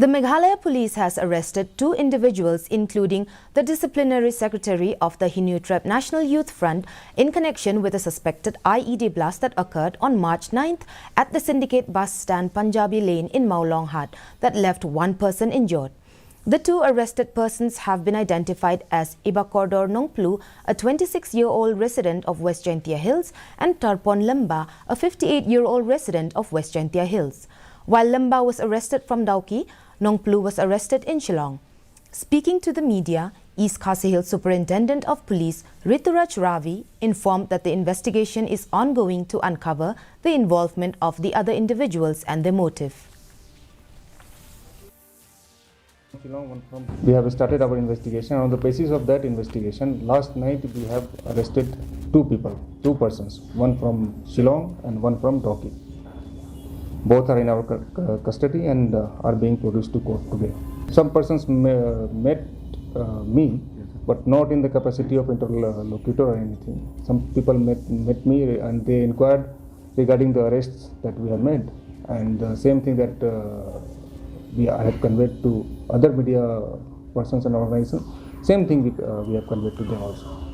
The Meghalaya police has arrested two individuals, including the disciplinary secretary of the Hynni National Youth Front, in connection with a suspected IED blast that occurred on March 9th at the Syndicate bus stand Punjabi Lane in Maulonghat that left one person injured. The two arrested persons have been identified as Ibakordor Nongplu, a 26-year-old resident of West Jaintia Hills, and Tarpon Lamba, a 58-year-old resident of West Jaintia Hills. While Lamba was arrested from Dauki, Nongplu was arrested in Shillong. Speaking to the media, East Khasi Hills Superintendent of Police Rituraj Ravi informed that the investigation is ongoing to uncover the involvement of the other individuals and their motive. We have started our investigation. On the basis of that investigation, last night we have arrested two persons, one from Shillong and one from Dauki. Both are in our custody and are being produced to court today. Some persons met me, but not in the capacity of interlocutor or anything. Some people met me and they inquired regarding the arrests that we have made, and the same thing that I have conveyed to other media persons and organizations. Same thing we have conveyed to them also.